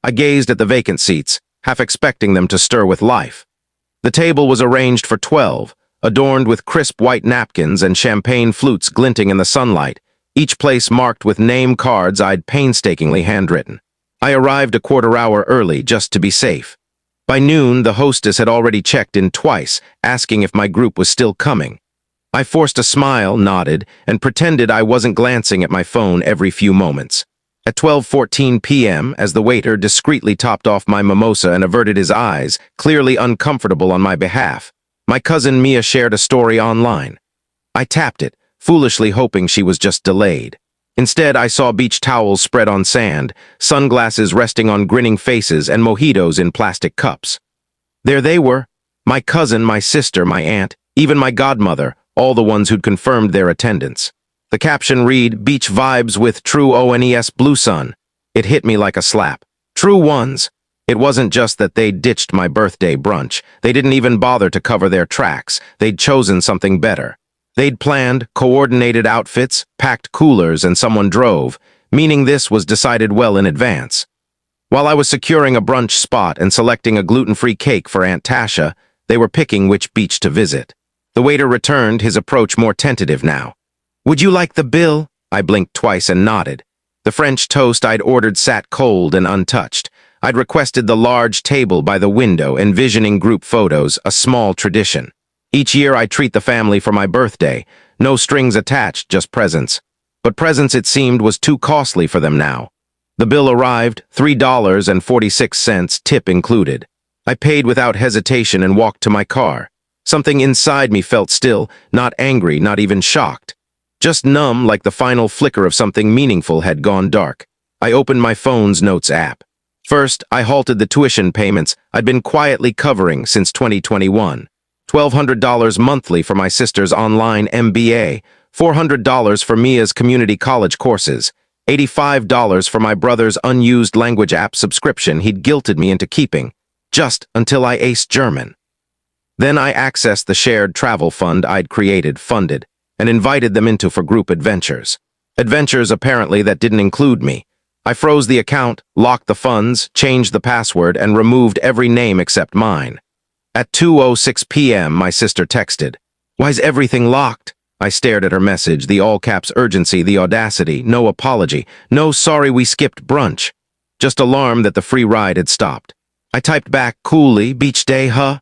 I gazed at the vacant seats, half expecting them to stir with life. The table was arranged for 12, adorned with crisp white napkins and champagne flutes glinting in the sunlight, each place marked with name cards I'd painstakingly handwritten. I arrived a quarter hour early just to be safe. By noon, the hostess had already checked in twice, asking if my group was still coming. I forced a smile, nodded, and pretended I wasn't glancing at my phone every few moments. At 12:14 p.m., as the waiter discreetly topped off my mimosa and averted his eyes, clearly uncomfortable on my behalf, my cousin Mia shared a story online. I tapped it, foolishly hoping she was just delayed. Instead, I saw beach towels spread on sand, sunglasses resting on grinning faces, and mojitos in plastic cups. There they were, my cousin, my sister, my aunt, even my godmother, all the ones who'd confirmed their attendance. The caption read, "Beach vibes with true ONES Blue Sun." It hit me like a slap. True ones. It wasn't just that they'd ditched my birthday brunch. They didn't even bother to cover their tracks. They'd chosen something better. They'd planned, coordinated outfits, packed coolers, and someone drove, meaning this was decided well in advance. While I was securing a brunch spot and selecting a gluten-free cake for Aunt Tasha, they were picking which beach to visit. The waiter returned, his approach more tentative now. "Would you like the bill?" I blinked twice and nodded. The French toast I'd ordered sat cold and untouched. I'd requested the large table by the window, envisioning group photos, a small tradition. Each year I treat the family for my birthday. No strings attached, just presents. But presents, it seemed, was too costly for them now. The bill arrived, $3.46, tip included. I paid without hesitation and walked to my car. Something inside me felt still, not angry, not even shocked. Just numb, like the final flicker of something meaningful had gone dark. I opened my phone's notes app. First, I halted the tuition payments I'd been quietly covering since 2021. $1,200 monthly for my sister's online MBA, $400 for Mia's community college courses, $85 for my brother's unused language app subscription he'd guilted me into keeping, just until I aced German. Then I accessed the shared travel fund I'd created, funded, and invited them into for group adventures. Adventures, apparently, that didn't include me. I froze the account, locked the funds, changed the password, and removed every name except mine. At 2:06 p.m., my sister texted. "Why's everything locked?" I stared at her message, the all-caps urgency, the audacity, no apology, no sorry we skipped brunch. Just alarm that the free ride had stopped. I typed back coolly, "Beach day, huh?"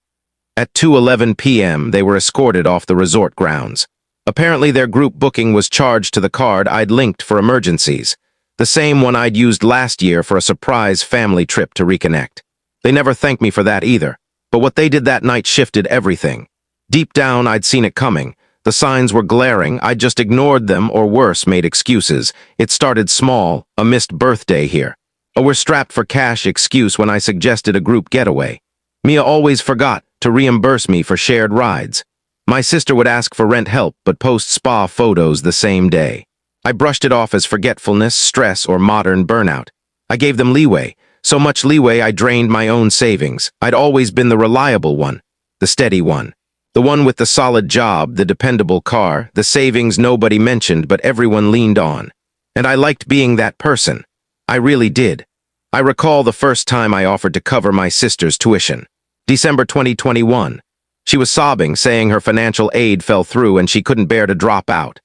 At 2:11 p.m., they were escorted off the resort grounds. Apparently their group booking was charged to the card I'd linked for emergencies, the same one I'd used last year for a surprise family trip to reconnect. They never thanked me for that either. But what they did that night shifted everything. Deep down, I'd seen it coming. The signs were glaring. I'd just ignored them, or worse, made excuses. It started small, a missed birthday here. A "we're strapped for cash" excuse when I suggested a group getaway. Mia always forgot to reimburse me for shared rides. My sister would ask for rent help, but post spa photos the same day. I brushed it off as forgetfulness, stress, or modern burnout. I gave them leeway. So much leeway I drained my own savings. I'd always been the reliable one, the steady one. The one with the solid job, the dependable car, the savings nobody mentioned but everyone leaned on. And I liked being that person. I really did. I recall the first time I offered to cover my sister's tuition. December 2021. She was sobbing, saying her financial aid fell through and she couldn't bear to drop out.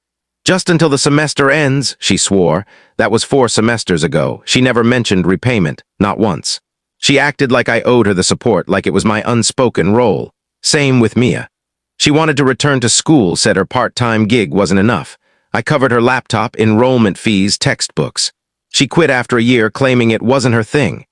"Just until the semester ends," she swore. That was 4 semesters ago. She never mentioned repayment, not once. She acted like I owed her the support, like it was my unspoken role. Same with Mia. She wanted to return to school, said her part-time gig wasn't enough. I covered her laptop, enrollment fees, textbooks. She quit after a year, claiming it wasn't her thing.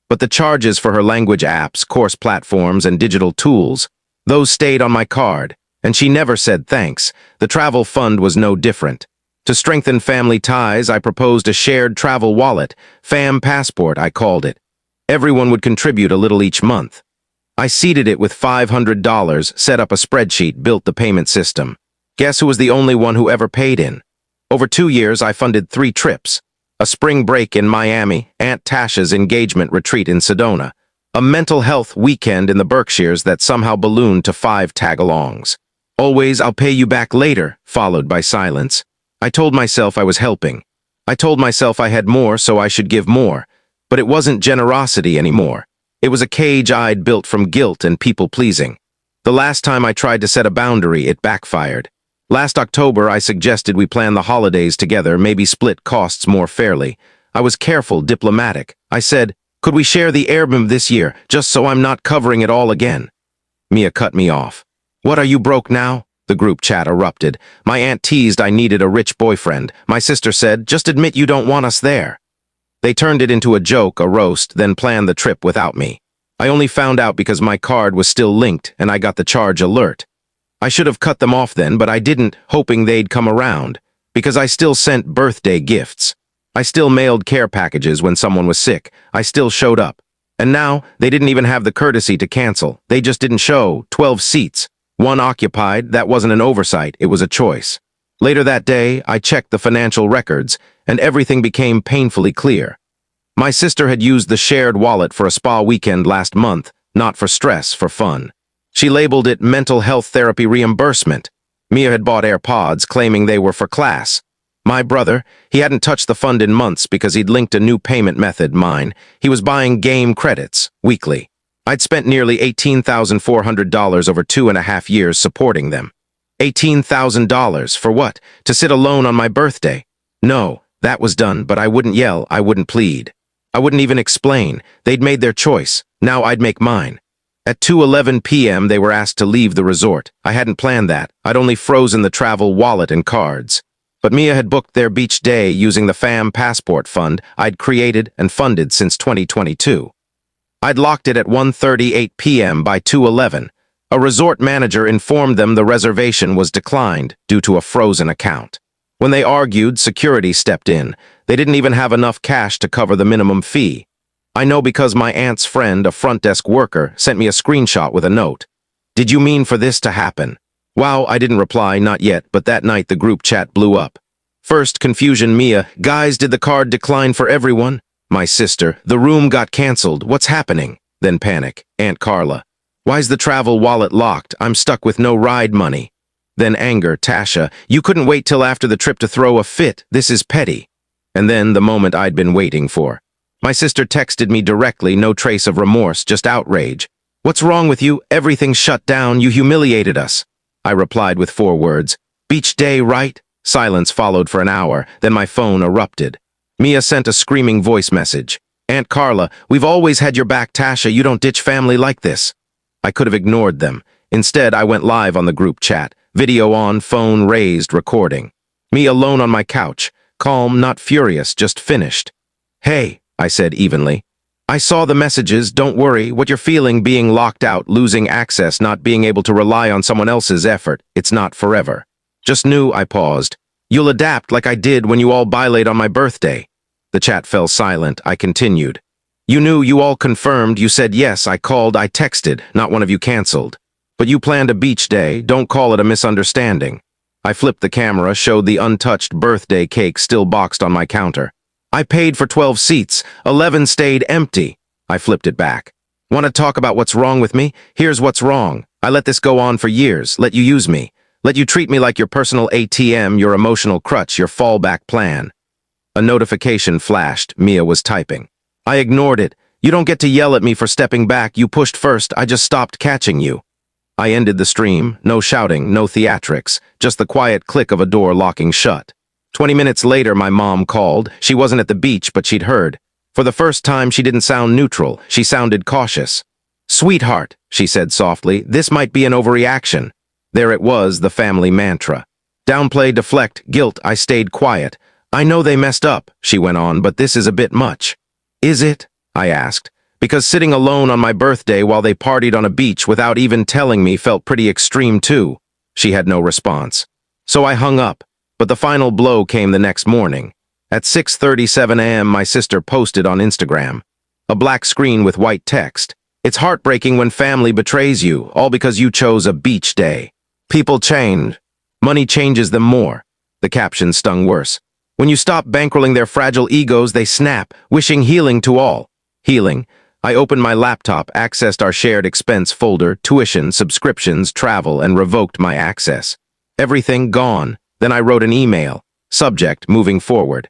But the charges for her language apps, course platforms, and digital tools, those stayed on my card. And she never said thanks. The travel fund was no different. To strengthen family ties, I proposed a shared travel wallet, Fam Passport, I called it. Everyone would contribute a little each month. I seeded it with $500, set up a spreadsheet, built the payment system. Guess who was the only one who ever paid in? Over 2 years, I funded 3 trips. A spring break in Miami, Aunt Tasha's engagement retreat in Sedona, a mental health weekend in the Berkshires that somehow ballooned to 5 tag-alongs. Always, "I'll pay you back later," followed by silence. I told myself I was helping. I told myself I had more, so I should give more. But it wasn't generosity anymore. It was a cage I'd built from guilt and people-pleasing. The last time I tried to set a boundary, it backfired. Last October, I suggested we plan the holidays together, maybe split costs more fairly. I was careful, diplomatic. I said, could we share the heirloom this year, just so I'm not covering it all again? Mia cut me off. What, are you broke now? The group chat erupted. My aunt teased I needed a rich boyfriend. My sister said, just admit you don't want us there. They turned it into a joke, a roast, then planned the trip without me. I only found out because my card was still linked and I got the charge alert. I should have cut them off then, but I didn't, hoping they'd come around, because I still sent birthday gifts. I still mailed care packages when someone was sick. I still showed up. And now, they didn't even have the courtesy to cancel. They just didn't show. 12 seats. One occupied. That wasn't an oversight. It was a choice. Later that day, I checked the financial records, and everything became painfully clear. My sister had used the shared wallet for a spa weekend last month, not for stress, for fun. She labeled it mental health therapy reimbursement. Mia had bought AirPods, claiming they were for class. My brother, he hadn't touched the fund in months because he'd linked a new payment method, mine. He was buying game credits, weekly. I'd spent nearly $18,400 over 2.5 years supporting them. $18,000 for what? To sit alone on my birthday? No, that was done, but I wouldn't yell, I wouldn't plead. I wouldn't even explain. They'd made their choice. Now I'd make mine. At 2:11 p.m., they were asked to leave the resort. I hadn't planned that. I'd only frozen the travel wallet and cards. But Mia had booked their beach day using the FAM passport fund I'd created and funded since 2022. I'd locked it at 1:38 p.m. by 2:11. A resort manager informed them the reservation was declined due to a frozen account. When they argued, security stepped in. They didn't even have enough cash to cover the minimum fee. I know because my aunt's friend, a front desk worker, sent me a screenshot with a note. Did you mean for this to happen? Wow, I didn't reply, not yet, but that night the group chat blew up. First, confusion, Mia. Guys, did the card decline for everyone? My sister, the room got canceled. What's happening? Then panic. Aunt Carla. Why's the travel wallet locked? I'm stuck with no ride money. Then anger, Tasha. You couldn't wait till after the trip to throw a fit. This is petty. And then the moment I'd been waiting for. My sister texted me directly, no trace of remorse, just outrage. What's wrong with you? Everything's shut down. You humiliated us. I replied with 4 words. Beach day, right? Silence followed for an hour, then my phone erupted. Mia sent a screaming voice message. Aunt Carla, we've always had your back, Tasha. You don't ditch family like this. I could have ignored them. Instead, I went live on the group chat. Video on, phone raised, recording. Me alone on my couch. Calm, not furious, just finished. Hey, I said evenly. I saw the messages, don't worry, what you're feeling, being locked out, losing access, not being able to rely on someone else's effort, it's not forever. Just knew, I paused. You'll adapt like I did when you all bilayed on my birthday. The chat fell silent, I continued. You knew, you all confirmed, you said yes, I called, I texted, not one of you canceled. But you planned a beach day, don't call it a misunderstanding. I flipped the camera, showed the untouched birthday cake still boxed on my counter. I paid for 12 seats, 11 stayed empty. I flipped it back. Want to talk about what's wrong with me? Here's what's wrong. I let this go on for years, let you use me. Let you treat me like your personal ATM, your emotional crutch, your fallback plan. A notification flashed, Mia was typing. I ignored it. You don't get to yell at me for stepping back, you pushed first, I just stopped catching you. I ended the stream, no shouting, no theatrics, just the quiet click of a door locking shut. 20 minutes later, my mom called. She wasn't at the beach, but she'd heard. For the first time, she didn't sound neutral. She sounded cautious. Sweetheart, she said softly, this might be an overreaction. There it was, the family mantra. Downplay, deflect, guilt, I stayed quiet. I know they messed up, she went on, but this is a bit much. Is it? I asked. Because sitting alone on my birthday while they partied on a beach without even telling me felt pretty extreme too. She had no response. So I hung up. But the final blow came the next morning. At 6:37 a.m., my sister posted on Instagram. A black screen with white text. It's heartbreaking when family betrays you, all because you chose a beach day. People change. Money changes them more. The caption stung worse. When you stop bankrolling their fragile egos, they snap, wishing healing to all. Healing. I opened my laptop, accessed our shared expense folder, tuition, subscriptions, travel, and revoked my access. Everything gone. Then I wrote an email. Subject, moving forward.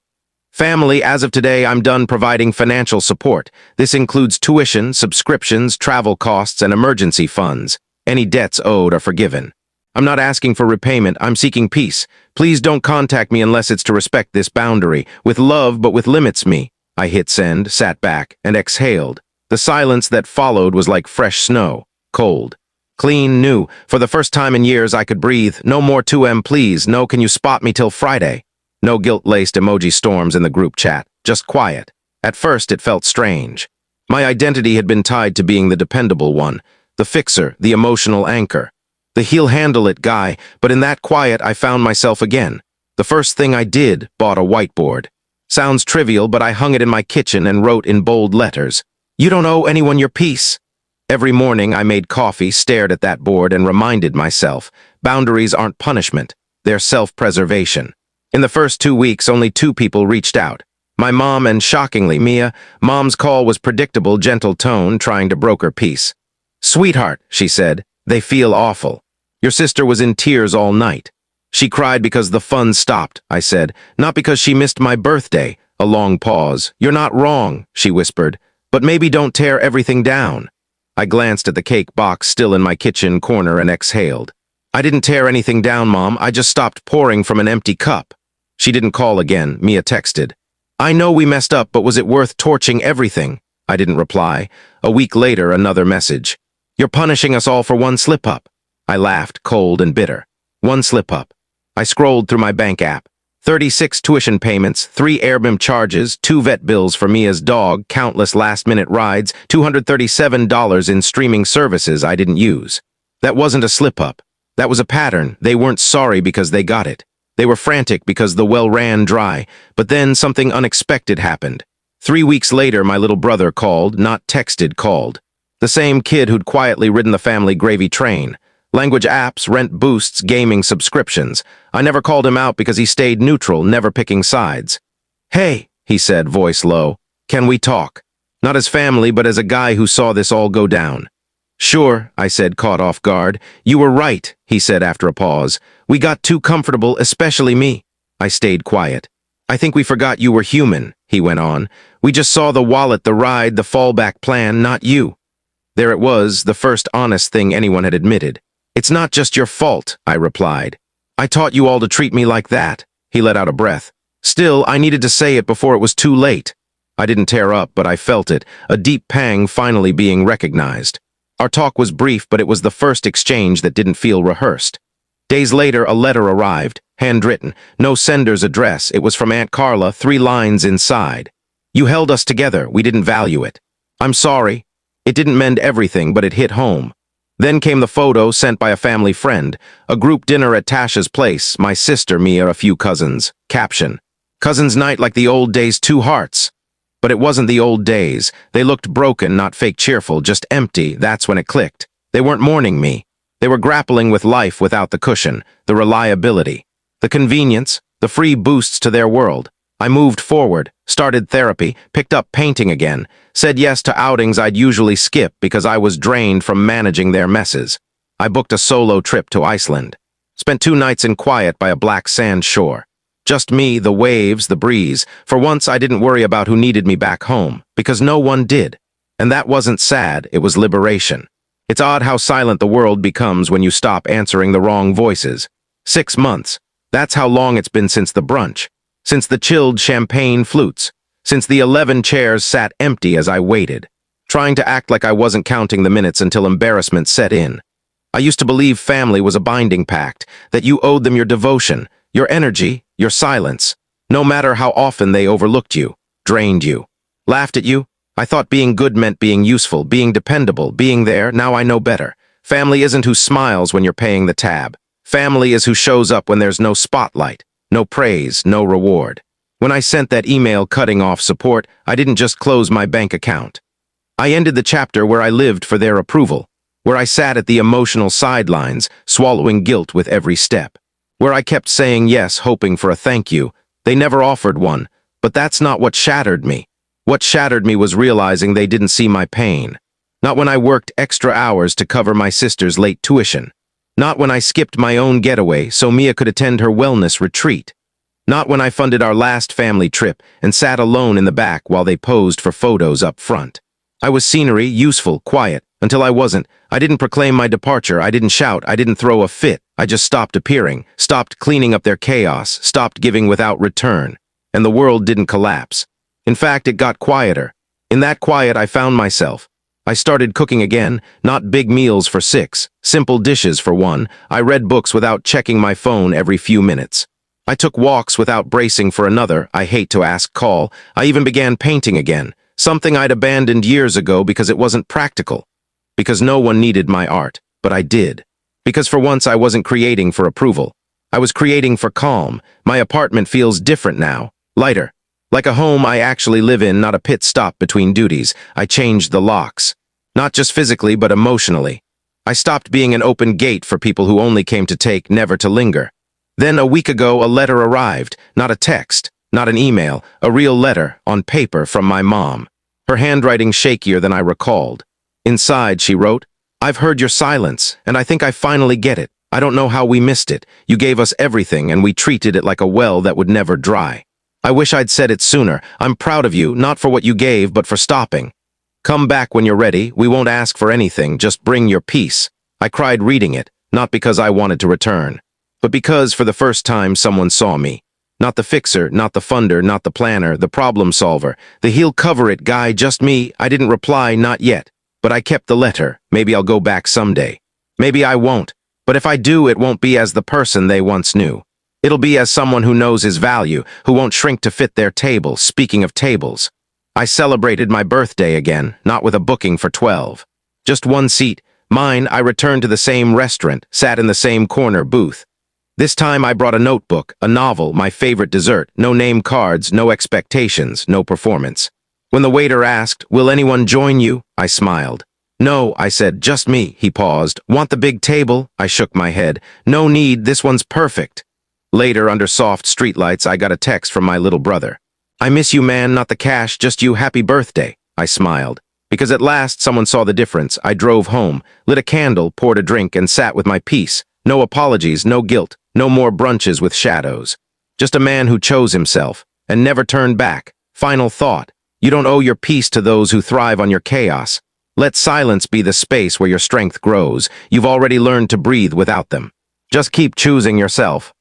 Family, as of today, I'm done providing financial support. This includes tuition, subscriptions, travel costs, and emergency funds. Any debts owed are forgiven. I'm not asking for repayment, I'm seeking peace. Please don't contact me unless it's to respect this boundary. With love, but with limits me. I hit send, sat back, and exhaled. The silence that followed was like fresh snow. Cold. Clean, new. For the first time in years, I could breathe. No more 2M, please. No, can you spot me till Friday? No guilt-laced emoji storms in the group chat. Just quiet. At first, it felt strange. My identity had been tied to being the dependable one. The fixer, the emotional anchor. The he'll-handle-it guy, but in that quiet, I found myself again. The first thing I did, bought a whiteboard. Sounds trivial, but I hung it in my kitchen and wrote in bold letters, "You don't owe anyone your peace." Every morning I made coffee, stared at that board, and reminded myself, boundaries aren't punishment, they're self-preservation. In the first 2 weeks, only 2 people reached out. My mom and, shockingly, Mia. Mom's call was predictable, gentle tone, trying to broker peace. "Sweetheart," she said, "they feel awful. Your sister was in tears all night." "She cried because the fun stopped," I said, "not because she missed my birthday." A long pause. "You're not wrong," she whispered, "but maybe don't tear everything down." I glanced at the cake box still in my kitchen corner and exhaled. "I didn't tear anything down, Mom. I just stopped pouring from an empty cup." She didn't call again, Mia texted. "I know we messed up, but was it worth torching everything?" I didn't reply. A week later, another message. "You're punishing us all for one slip-up." I laughed, cold and bitter. One slip-up. I scrolled through my bank app. 36 tuition payments, 3 airbnb charges, 2 vet bills for Mia's dog, countless last-minute rides, $237 in streaming services I didn't use. That wasn't a slip-up. That was a pattern. They weren't sorry because they got it. They were frantic because the well ran dry. But then something unexpected happened. 3 weeks later, my little brother called, not texted, called. The same kid who'd quietly ridden the family gravy train. Language apps, rent boosts, gaming subscriptions. I never called him out because he stayed neutral, never picking sides. "Hey," he said, voice low, "can we talk?" Not as family, but as a guy who saw this all go down. "Sure," I said, caught off guard. "You were right," he said after a pause. "We got too comfortable, especially me." I stayed quiet. "I think we forgot you were human," he went on. "We just saw the wallet, the ride, the fallback plan, not you." There it was, the first honest thing anyone had admitted. "It's not just your fault," I replied. "I taught you all to treat me like that." He let out a breath. Still, I needed to say it before it was too late. I didn't tear up, but I felt it, a deep pang finally being recognized. Our talk was brief, but it was the first exchange that didn't feel rehearsed. Days later, a letter arrived, handwritten, no sender's address. It was from Aunt Carla, 3 lines inside. "You held us together, we didn't value it. I'm sorry." It didn't mend everything, but it hit home. Then came the photo sent by a family friend, a group dinner at Tasha's place, my sister, Mia, a few cousins. Caption, "Cousins night like the old days, 2 hearts." But it wasn't the old days. They looked broken, not fake cheerful, just empty. That's when it clicked. They weren't mourning me. They were grappling with life without the cushion, the reliability, the convenience, the free boosts to their world. I moved forward, started therapy, picked up painting again, said yes to outings I'd usually skip because I was drained from managing their messes. I booked a solo trip to Iceland. Spent 2 nights in quiet by a black sand shore. Just me, the waves, the breeze. For once, I didn't worry about who needed me back home, because no one did. And that wasn't sad, it was liberation. It's odd how silent the world becomes when you stop answering the wrong voices. 6 months. That's how long it's been since the brunch. Since the chilled champagne flutes. Since the 11 chairs sat empty as I waited. Trying to act like I wasn't counting the minutes until embarrassment set in. I used to believe family was a binding pact, that you owed them your devotion, your energy, your silence, no matter how often they overlooked you, drained you, laughed at you. I thought being good meant being useful, being dependable, being there. Now I know better. Family isn't who smiles when you're paying the tab. Family is who shows up when there's no spotlight, no praise, no reward. When I sent that email cutting off support, I didn't just close my bank account. I ended the chapter where I lived for their approval, where I sat at the emotional sidelines, swallowing guilt with every step, where I kept saying yes, hoping for a thank you. They never offered one, but that's not what shattered me. What shattered me was realizing they didn't see my pain. Not when I worked extra hours to cover my sister's late tuition. Not when I skipped my own getaway so Mia could attend her wellness retreat. Not when I funded our last family trip and sat alone in the back while they posed for photos up front. I was scenery, useful, quiet, until I wasn't. I didn't proclaim my departure, I didn't shout, I didn't throw a fit. I just stopped appearing, stopped cleaning up their chaos, stopped giving without return. And the world didn't collapse. In fact, it got quieter. In that quiet, I found myself. I started cooking again, not big meals for 6, simple dishes for 1. I read books without checking my phone every few minutes. I took walks without bracing for another, I hate to ask call. I even began painting again, something I'd abandoned years ago because it wasn't practical. Because no one needed my art, but I did. Because for once I wasn't creating for approval. I was creating for calm. My apartment feels different now, lighter. Like a home I actually live in, not a pit stop between duties. I changed the locks. Not just physically, but emotionally. I stopped being an open gate for people who only came to take, never to linger. Then a week ago, a letter arrived. Not a text, not an email, a real letter, on paper from my mom. Her handwriting shakier than I recalled. Inside, she wrote, "I've heard your silence, and I think I finally get it. I don't know how we missed it. You gave us everything, and we treated it like a well that would never dry. I wish I'd said it sooner. I'm proud of you, not for what you gave, but for stopping. Come back when you're ready. We won't ask for anything. Just bring your peace." I cried reading it, not because I wanted to return, but because for the first time someone saw me. Not the fixer, not the funder, not the planner, the problem solver, the he'll-cover-it guy, just me. I didn't reply, not yet. But I kept the letter. Maybe I'll go back someday. Maybe I won't. But if I do, it won't be as the person they once knew. It'll be as someone who knows his value, who won't shrink to fit their table. Speaking of tables, I celebrated my birthday again, not with a booking for 12. Just one seat. Mine. I returned to the same restaurant, sat in the same corner booth. This time I brought a notebook, a novel, my favorite dessert, no name cards, no expectations, no performance. When the waiter asked, "Will anyone join you?" I smiled. "No," I said, "just me." He paused. "Want the big table?" I shook my head. "No need, this one's perfect." Later, under soft streetlights, I got a text from my little brother. "I miss you, man, not the cash, just you, happy birthday." I smiled. Because at last someone saw the difference. I drove home, lit a candle, poured a drink, and sat with my peace. No apologies, no guilt, no more brunches with shadows. Just a man who chose himself, and never turned back. Final thought. You don't owe your peace to those who thrive on your chaos. Let silence be the space where your strength grows. You've already learned to breathe without them. Just keep choosing yourself.